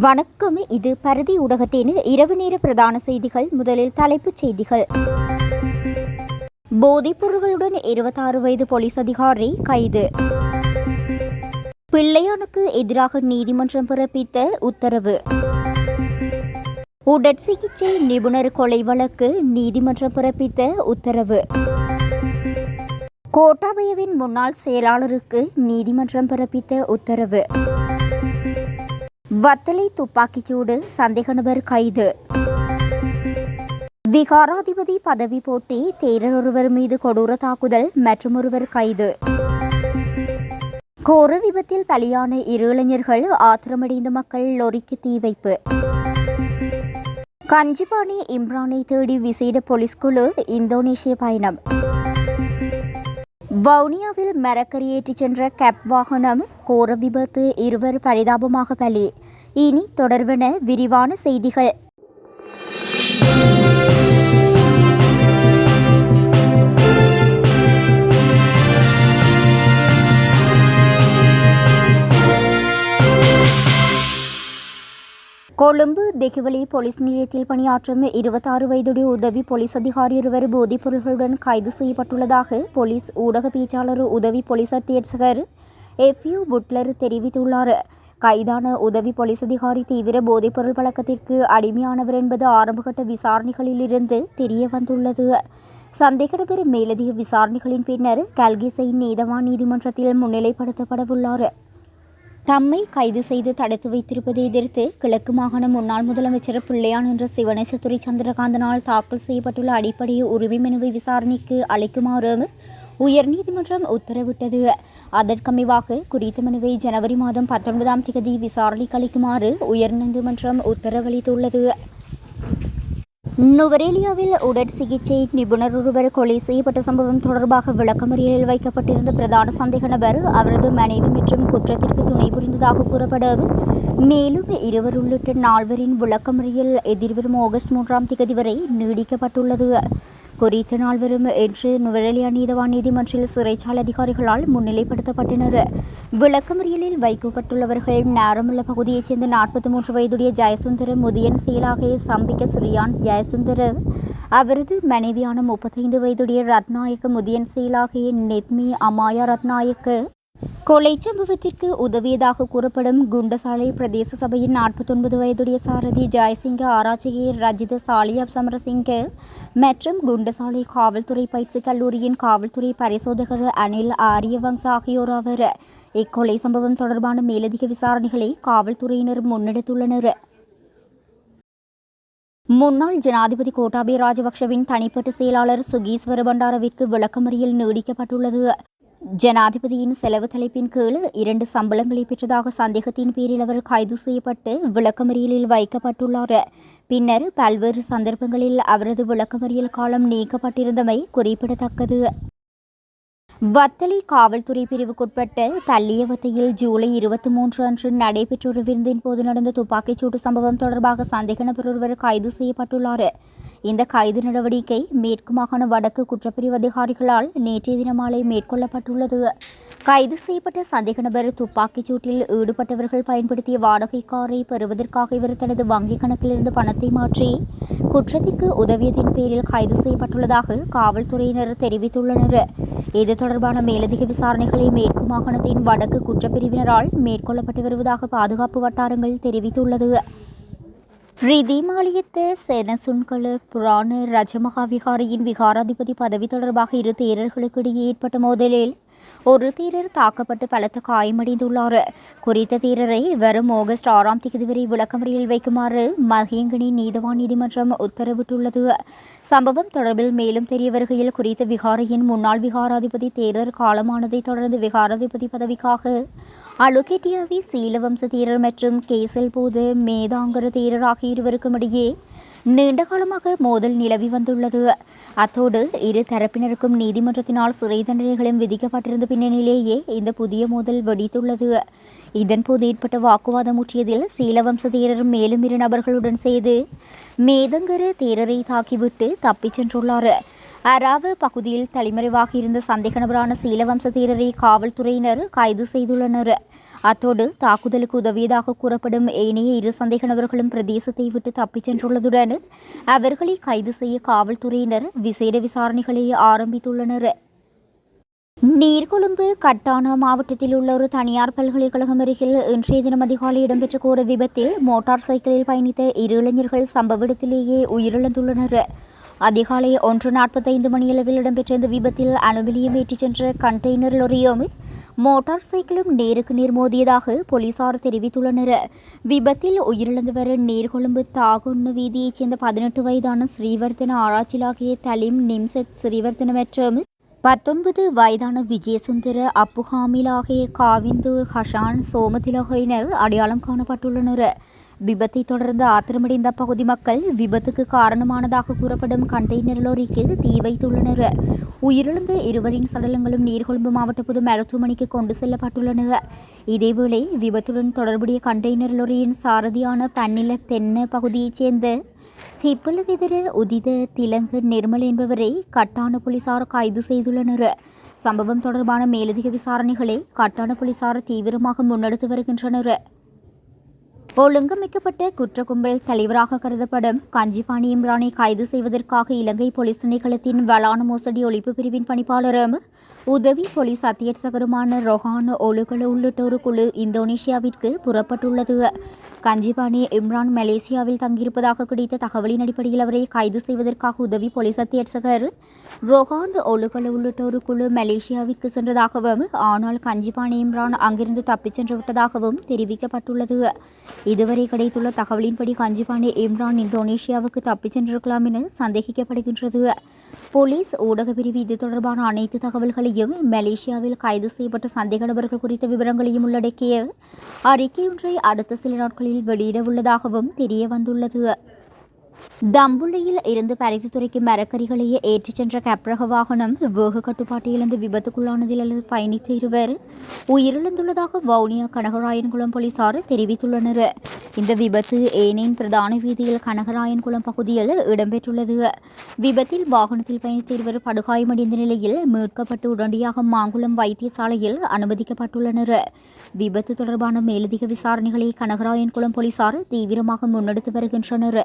வணக்கம். இது பரதி ஊடகத்தின் இரவு நேர பிரதான செய்திகள். முதலில் தலைப்புச் செய்திகள். போதைப் பொருள்களுடன் 26 வயது போலீஸ் அதிகாரி கைது. பிள்ளையானுக்கு எதிராக நீதிமன்றம் பிறப்பித்த உத்தரவு. உடற்சிகிச்சை நிபுணர் கொலை வழக்கு நீதிமன்றம் பிறப்பித்த உத்தரவு. கோட்டாபயவின் முன்னாள் செயலாளருக்கு நீதிமன்றம் பிறப்பித்த உத்தரவு. வத்தலை துப்பாக்கிச்சூடு, சந்தேக நபர் கைது. விகாராதிபதி பதவி போட்டி, தேரர் ஒருவர் மீது கொடூர தாக்குதல், மற்றொருவர் கைது. கோர விபத்தில் பலியான 2 இளைஞர்கள், ஆத்திரமடைந்த மக்கள் லொரிக்கு தீ வைப்பு. கஞ்சிபானி இம்ரானை தேடி விசேட போலீஸ் குழு இந்தோனேஷிய பயணம். வவுனியாவில் மரக்கறி ஏற்றிச் சென்ற கேப் வாகனம், கோர விபத்து, 2 பரிதாபமாக பலி. இனி தொடர்வன விரிவான செய்திகள். கொழும்பு தெஹிவளி போலீஸ் நிலையத்தில் பணியாற்றும் 26 வயதுடைய உதவி போலீஸ் அதிகாரி ஒருவர் போதைப் பொருள்களுடன் கைது செய்யப்பட்டுள்ளதாக போலீஸ் ஊடக பேச்சாளர் உதவி போலீஸ் அத்தியட்சகர் எஃப்யூ புட்லர் தெரிவித்துள்ளார். கைதான உதவி போலீஸ் அதிகாரி தீவிர போதைப்பொருள் பழக்கத்திற்கு அடிமையானவர் என்பது ஆரம்பகட்ட விசாரணைகளிலிருந்து தெரிய வந்துள்ளது. சந்தேக நபர் மேலதிக விசாரணைகளின் பின்னர் கல்கிசை நீதவான் நீதிமன்றத்தில் முன்னிலைப்படுத்தப்படவுள்ளார். தம்மை கைது செய்து தடுத்து வைத்திருப்பதை எதிர்த்து கிழக்கு மாகாண முன்னாள் முதலமைச்சர் பிள்ளையான் என்ற சிவனேசத்துறை சந்திரகாந்தனால் தாக்கல் செய்யப்பட்டுள்ள அடிப்படை உரிமை மனுவை விசாரணைக்கு அளிக்குமாறு உயர்நீதிமன்றம் உத்தரவிட்டது. அதற்கமைவாக குறித்த மனுவை ஜனவரி மாதம் 19ஆம் தேதி விசாரணைக்கு அளிக்குமாறு உயர்நீதிமன்றம் உத்தரவளித்துள்ளது. நுவரேலியாவில் உடற்சிகிச்சை நிபுணர் ஒருவர் கொலை செய்யப்பட்ட சம்பவம் தொடர்பாக விளக்கமறியலில் வைக்கப்பட்டிருந்த பிரதான சந்தேக நபர், அவரது மனைவி மற்றும் குற்றத்திற்கு துணை புரிந்ததாக கூறப்படும் மேலும் 2 உள்ளிட்ட 4 விளக்கமறியல் எதிர்வரும் ஆகஸ்ட் 3ஆம் தேதி வரை நீடிக்கப்பட்டுள்ளது. குறித்த 4 இன்று நுவரெலியா நீதவான் நீதிமன்றில் சிறைச்சாலை அதிகாரிகளால் முன்னிலைப்படுத்தப்பட்டனர். விளக்கமறியலில் வைக்கப்பட்டுள்ளவர்கள் நாரமுள்ள பகுதியைச் சேர்ந்த 43 வயதுடைய ஜெயசுந்தர முதியன் செயலாக சம்பிக்க சிறியான் ஜெயசுந்தர, அவரது மனைவியான 35 வயதுடைய ரத்நாயக்க முதியன் செயலாகிய நெத்மி அமாயா ரத்நாயக்க, கொலை சம்பவத்திற்கு உதவியதாக கூறப்படும் குண்டசாலை பிரதேச சபையின் 49 வயதுடைய சாரதி ஜெயசிங்க ஆராய்ச்சியர் ரஜித சாலியா சமரசிங்க மற்றும் குண்டசாலை காவல்துறை பயிற்சி கல்லூரியின் காவல்துறை பரிசோதகர் அனில் ஆரியவங்ச ஆகியோர் ஆவர். இக்கொலை சம்பவம் தொடர்பான மேலதிக விசாரணைகளை காவல்துறையினர் முன்னெடுத்துள்ளனர். முன்னாள் ஜனாதிபதி கோட்டாபய ராஜபக்ஷவின் தனிப்பட்ட செயலாளர் சுகீஸ்வர பண்டாரவிற்கு விளக்கமறியல் நீடிக்கப்பட்டுள்ளது. ஜனாதிபதியின் செலவு தலைப்பின் கீழ் 2 சம்பளங்களை பெற்றதாக சந்தேகத்தின் பேரில் அவர் கைது செய்யப்பட்டு விளக்கமறியலில் வைக்கப்பட்டுள்ளார். பின்னர் பல்வேறு சந்தர்ப்பங்களில் அவரது விளக்கமறியல் காலம் நீக்கப்பட்டிருந்தமை குறிப்பிடத்தக்கது. வத்தலை காவல்துறை பிரிவுக்குட்பட்ட பள்ளியவத்தையில் ஜூலை 23 அன்று நடைபெற்ற ஒரு விருந்தின் போது நடந்த துப்பாக்கிச்சூட்டு சம்பவம் தொடர்பாக சந்தேக நபர் ஒருவர் கைது செய்யப்பட்டுள்ளார். இந்த கைது நடவடிக்கை மேற்கு மாகாண வடக்கு குற்றப்பிரிவு அதிகாரிகளால் நேற்றைய தினம் மாலை மேற்கொள்ளப்பட்டுள்ளது. கைது செய்யப்பட்ட சந்தேக நபர் துப்பாக்கிச் சூட்டில் ஈடுபட்டவர்கள் பயன்படுத்திய வாடகை காரை பெறுவதற்காக இவர் தனது வங்கிக் கணக்கிலிருந்து பணத்தை மாற்றி குற்றத்திற்கு உதவியதின் பேரில் கைது செய்யப்பட்டுள்ளதாக காவல்துறையினர் தெரிவித்துள்ளனர். இது தொடர்பான மேலதிக விசாரணைகளை மேற்கு மாகாணத்தின் வடக்கு குற்றப்பிரிவினரால் மேற்கொள்ளப்பட்டு வருவதாக பாதுகாப்பு வட்டாரங்கள் தெரிவித்துள்ளது. ரிதிமாலியத்த செனசுன்கல புராண ரஜமகாவிகாரியின் விகாராதிபதி பதவி தொடர்பாக 2 தேரர்களுக்கு இடையே ஏற்பட்ட மோதலில் ஒரு தேரர் தாக்கப்பட்டு பலத்த காயமடைந்துள்ளார். குறித்த தேரரை வரும் ஆகஸ்ட் 6ஆம் தேதி வரை விளக்கமறியலில் வைக்குமாறு மகியங்கனி நீதவான் நீதிமன்றம் உத்தரவிட்டுள்ளது. சம்பவம் தொடர்பில் மேலும் தெரிய வருகையில் குறித்த விகாரையின் முன்னாள் விகாராதிபதி தேரர் காலமானதை தொடர்ந்து விகாராதிபதி பதவிக்காக அலுகெட்டியாவி சீலவம்ச தேரர் மற்றும் கேசல் போது மேதாங்கர தேரர் ஆகிய இருவருக்கும் இடையே நீண்டகாலமாக மோதல் நிலவி வந்துள்ளது. அத்தோடு 2 தரப்பினருக்கும் நீதிமன்றத்தினால் சிறை தண்டனைகளும் விதிக்கப்பட்டிருந்த பின்னணியிலேயே இந்த புதிய மோதல் வெடித்துள்ளது. இதன்போது ஏற்பட்ட வாக்குவாதம் முற்றியதில் சீலவம்ச தேரர் மேலும் 2 நபர்களுடன் சேர்ந்து மேதங்கர தேரரை தாக்கிவிட்டு தப்பிச் சென்றுள்ளார். அராவ பகுதியில் தலைமறைவாக இருந்த சந்தேக நபரான சீலவம்ச தேரரை காவல்துறையினர் கைது செய்துள்ளனர். அத்தோடு தாக்குதலுக்கு உதவியதாக கூறப்படும் ஏனைய இரு சந்தேக நபர்களும் பிரதேசத்தை விட்டு தப்பிச் சென்றுள்ளதுடன் அவர்களை கைது செய்ய காவல்துறையினர் விசேட விசாரணைகளை ஆரம்பித்துள்ளனர். நீர்கொழும்பு கட்டான மாவட்டத்தில் உள்ள ஒரு தனியார் பல்கலைக்கழகம் அருகில் இன்றைய தினம் அதிகாலை இடம்பெற்ற கோர விபத்தில் மோட்டார் சைக்கிளில் பயணித்த இரு இளைஞர்கள் சம்பவ இடத்திலேயே உயிரிழந்துள்ளனர். அதிகாலை 1:45 மணியளவில் இடம்பெற்ற இந்த விபத்தில் அலுமினியம் ஏற்றிச் சென்ற கண்டெய்னர் லொரியும் மோட்டார் சைக்கிளும் நேருக்கு நேர் மோதியதாக போலீசார் தெரிவித்துள்ளனர். விபத்தில் உயிரிழந்தவர் நீர்கொழும்பு தாகுன்னு வீதியைச் சேர்ந்த 18 வயதான ஸ்ரீவர்த்தன ஆராய்ச்சிலாகிய தலிம் நிம்சத் ஸ்ரீவர்த்தன மற்றும் 19 வயதான விஜயசுந்தர அப்புஹாமில் ஆகிய காவிந்து ஹஷான் சோமதிலக என அடையாளம் காணப்பட்டுள்ளனர். விபத்தை தொடர்ந்து ஆத்திரமடைந்த அப்பகுதி மக்கள் விபத்துக்கு காரணமானதாக கூறப்படும் கண்டெய்னர் லோரிக்கு தீ வைத்துள்ளனர். உயிரிழந்த இருவரின் சடலங்களும் நீர்கொழும்பு மாவட்ட பொது மருத்துவமனைக்கு கொண்டு செல்லப்பட்டுள்ளன. இதேவேளை விபத்துடன் தொடர்புடைய கண்டெய்னர் லோரியின் சாரதியான பன்னில தென்ன பகுதியைச் சேர்ந்த ஹிப்பலகெதர உதித திலங்கு நிர்மல் என்பவரை கட்டான போலீசார் கைது செய்துள்ளனர். சம்பவம் தொடர்பான மேலதிக விசாரணைகளை கட்டான போலீசார் தீவிரமாக முன்னெடுத்து வருகின்றனர். ஒழுங்கமைக்கப்பட்ட குற்ற கும்பல் தலைவராக கருதப்படும் கஞ்சிபாணி இம்ரானை கைது செய்வதற்காக இலங்கை போலீஸ் திணைக்களத்தின் வலான மோசடி ஒழிப்பு பிரிவின் பணிப்பாளரும் உதவி போலீஸ் அத்தியட்சகருமான ரொஹான் ஒலுகல உள்ளிட்ட ஒரு குழு இந்தோனேஷியாவிற்கு புறப்பட்டுள்ளது. கஞ்சிபாணி இம்ரான் மலேசியாவில் தங்கியிருப்பதாக கிடைத்த தகவலின் அடிப்படையில் அவரை கைது செய்வதற்காக உதவி போலீஸ் அத்தியட்சகர் ரொஹான் ஒலுகல உள்ளிட்ட ஒரு குழு மலேசியாவிற்கு சென்றதாகவும் ஆனால் கஞ்சிபாணி இம்ரான் அங்கிருந்து தப்பிச் சென்று விட்டதாகவும் தெரிவிக்கப்பட்டுள்ளது. இதுவரை கிடைத்துள்ள தகவலின்படி கஞ்சிபாணி இம்ரான் இந்தோனேஷியாவுக்கு தப்பிச் சென்றிருக்கலாம் என சந்தேகிக்கப்படுகின்றது. போலீஸ் ஊடக பிரிவு இது தொடர்பான அனைத்து தகவல்களையும் மலேசியாவில் கைது செய்யப்பட்ட சந்தேக நபர்கள் குறித்த விவரங்களையும் உள்ளடக்கிய அறிக்கையொன்றை அடுத்த சில நாட்களில் வெளியிட உள்ளதாகவும் தெரிய வந்துள்ளது. தம்புள்ளையில் இருந்து பரிசுத்துறைக்கு மரக்கறிகளையே ஏற்றிச் சென்ற கப்ரக வாகனம் வேக கட்டுப்பாட்டை இழந்து விபத்துக்குள்ளானதில் அல்லது பயணித்த இருவர் உயிரிழந்துள்ளதாக வவுனியா கனகராயன்குளம் போலீசார் தெரிவித்துள்ளனர். இந்த விபத்து ஏனையின் பிரதான வீதியில் கனகராயன்குளம் பகுதியில் இடம்பெற்றுள்ளது. விபத்தில் வாகனத்தில் பயணித்த இருவர் படுகாயமடைந்த நிலையில் மீட்கப்பட்டு உடனடியாக மாங்குளம் வைத்தியசாலையில் அனுமதிக்கப்பட்டுள்ளனர். விபத்து தொடர்பான மேலதிக விசாரணைகளை கனகராயன்குளம் போலீசார் தீவிரமாக முன்னெடுத்து வருகின்றனர்.